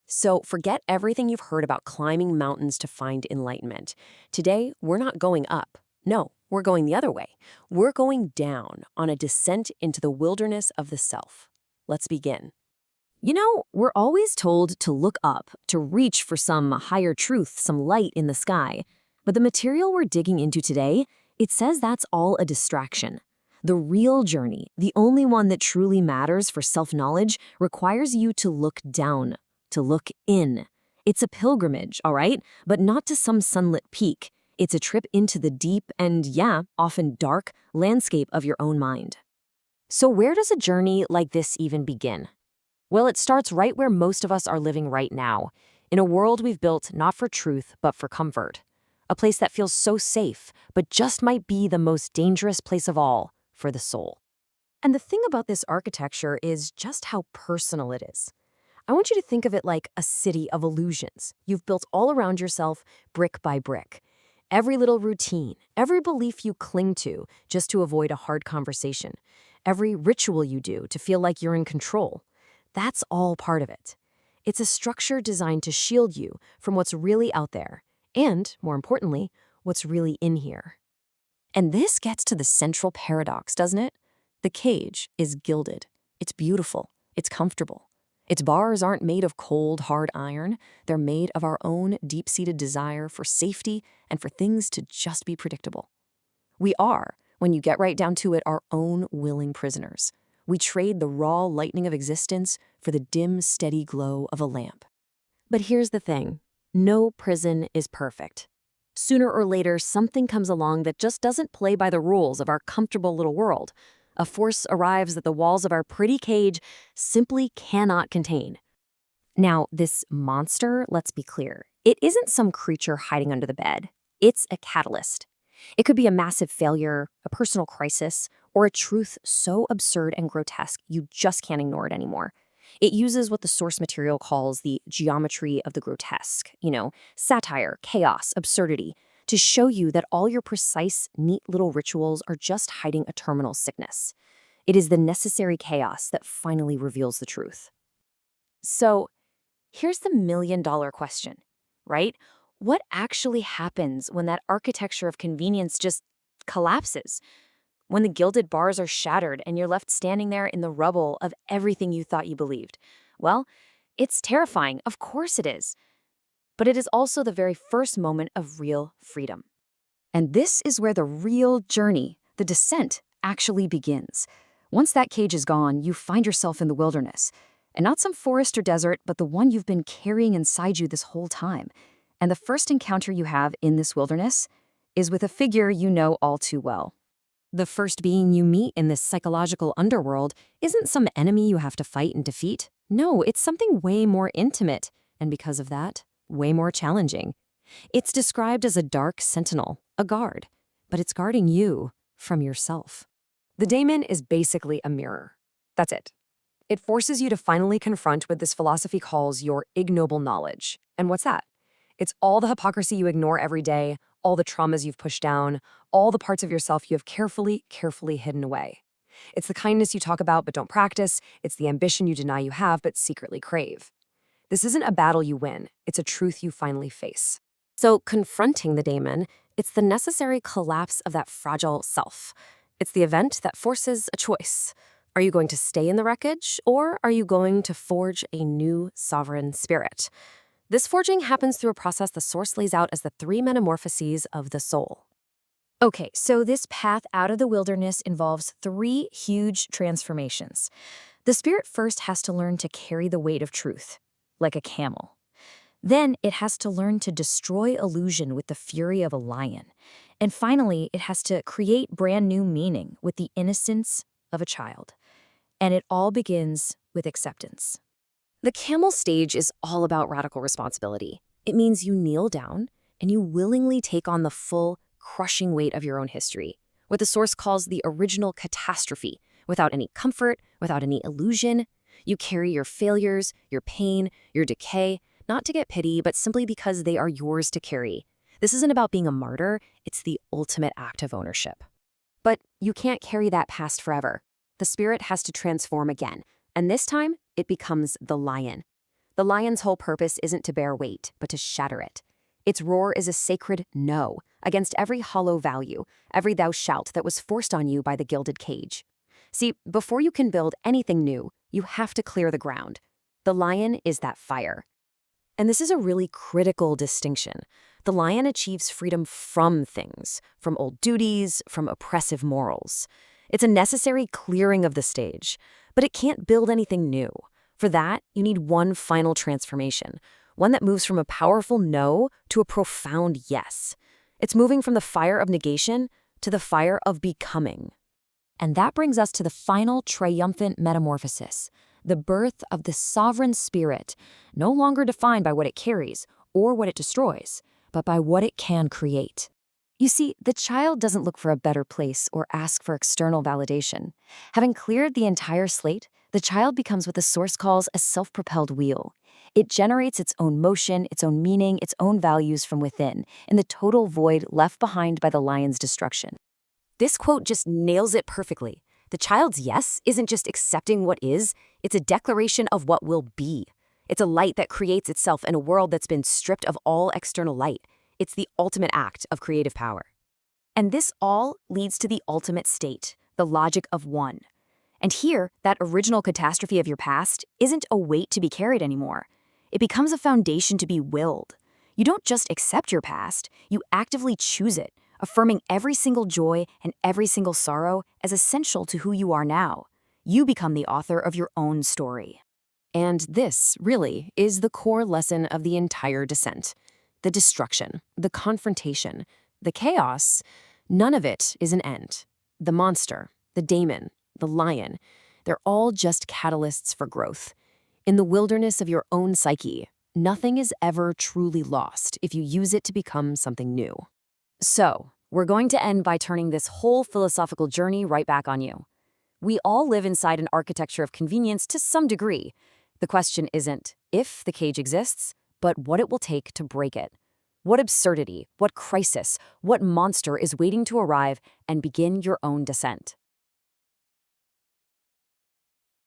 So forget everything you've heard about climbing mountains to find enlightenment. Today, we're not going up. No, we're going the other way. We're going down on a descent into the wilderness of the self. Let's begin. We're always told to look up, to reach for some higher truth, some light in the sky. But the material we're digging into today, it says that's all a distraction. The real journey, the only one that truly matters for self-knowledge, requires you to look down, to look in. It's a pilgrimage, all right? But not to some sunlit peak. It's a trip into the deep and, yeah, often dark landscape of your own mind. So where does a journey like this even begin? Well, it starts right where most of us are living right now, in a world we've built not for truth, but for comfort. A place that feels so safe, but just might be the most dangerous place of all for the soul. And the thing about this architecture is just how personal it is. I want you to think of it like a city of illusions you've built all around yourself, brick by brick. Every little routine, every belief you cling to just to avoid a hard conversation, every ritual you do to feel like you're in control. That's all part of it. It's a structure designed to shield you from what's really out there, and, more importantly, what's really in here. And this gets to the central paradox, doesn't it? The cage is gilded. It's beautiful. It's comfortable. Its bars aren't made of cold, hard iron. They're made of our own deep-seated desire for safety and for things to just be predictable. We are, when you get right down to it, our own willing prisoners. We trade the raw lightning of existence for the dim, steady glow of a lamp. But here's the thing. No prison is perfect. Sooner or later, something comes along that just doesn't play by the rules of our comfortable little world. A force arrives that the walls of our pretty cage simply cannot contain. Now, this monster, let's be clear, it isn't some creature hiding under the bed. It's a catalyst. It could be a massive failure, a personal crisis, or a truth so absurd and grotesque you just can't ignore it anymore. It uses what the source material calls the geometry of the grotesque, satire, chaos, absurdity, to show you that all your precise, neat little rituals are just hiding a terminal sickness. It is the necessary chaos that finally reveals the truth. So, here's the million-dollar question, right? What actually happens when that architecture of convenience just collapses? When the gilded bars are shattered and you're left standing there in the rubble of everything you thought you believed? Well, it's terrifying, of course it is. But it is also the very first moment of real freedom. And this is where the real journey, the descent, actually begins. Once that cage is gone, you find yourself in the wilderness. And not some forest or desert, but the one you've been carrying inside you this whole time. And the first encounter you have in this wilderness is with a figure you know all too well. The first being you meet in this psychological underworld isn't some enemy you have to fight and defeat. No, it's something way more intimate, and because of that, way more challenging. It's described as a dark sentinel, a guard, but it's guarding you from yourself. The daemon is basically a mirror. That's it. It forces you to finally confront what this philosophy calls your ignoble knowledge. And what's that? It's all the hypocrisy you ignore every day, all the traumas you've pushed down, all the parts of yourself you have carefully hidden away. It's the kindness you talk about but don't practice. It's the ambition you deny you have but secretly crave. This isn't a battle you win. It's a truth you finally face. So confronting the daemon, it's the necessary collapse of that fragile self. It's the event that forces a choice. Are you going to stay in the wreckage, or are you going to forge a new sovereign spirit? This forging happens through a process the source lays out as the 3 metamorphoses of the soul. Okay, so this path out of the wilderness involves 3 huge transformations. The spirit first has to learn to carry the weight of truth, like a camel. Then it has to learn to destroy illusion with the fury of a lion. And finally, it has to create brand new meaning with the innocence of a child. And it all begins with acceptance. The camel stage is all about radical responsibility. It means you kneel down and you willingly take on the full, crushing weight of your own history, what the source calls the original catastrophe, without any comfort, without any illusion. You carry your failures, your pain, your decay, not to get pity, but simply because they are yours to carry. This isn't about being a martyr, it's the ultimate act of ownership. But you can't carry that past forever. The spirit has to transform again, and this time it becomes the lion. The lion's whole purpose isn't to bear weight, but to shatter it. Its roar is a sacred no against every hollow value, every thou shalt that was forced on you by the gilded cage. See, before you can build anything new, you have to clear the ground. The lion is that fire. And this is a really critical distinction. The lion achieves freedom from things, from old duties, from oppressive morals. It's a necessary clearing of the stage, but it can't build anything new. For that, you need one final transformation, one that moves from a powerful no to a profound yes. It's moving from the fire of negation to the fire of becoming. And that brings us to the final triumphant metamorphosis, the birth of the sovereign spirit, no longer defined by what it carries or what it destroys, but by what it can create. You see, the child doesn't look for a better place or ask for external validation. Having cleared the entire slate, the child becomes what the Source calls a self-propelled wheel. It generates its own motion, its own meaning, its own values from within, in the total void left behind by the lion's destruction. This quote just nails it perfectly. The child's yes isn't just accepting what is, it's a declaration of what will be. It's a light that creates itself in a world that's been stripped of all external light. It's the ultimate act of creative power. And this all leads to the ultimate state, the logic of one. And here, that original catastrophe of your past isn't a weight to be carried anymore. It becomes a foundation to be willed. You don't just accept your past, you actively choose it, affirming every single joy and every single sorrow as essential to who you are now. You become the author of your own story. And this, really, is the core lesson of the entire descent. The destruction, the confrontation, the chaos, none of it is an end. The monster, the daemon, the lion, they're all just catalysts for growth. In the wilderness of your own psyche, nothing is ever truly lost if you use it to become something new. So, we're going to end by turning this whole philosophical journey right back on you. We all live inside an architecture of convenience to some degree. The question isn't if the cage exists, but what it will take to break it. What absurdity, what crisis, what monster is waiting to arrive and begin your own descent?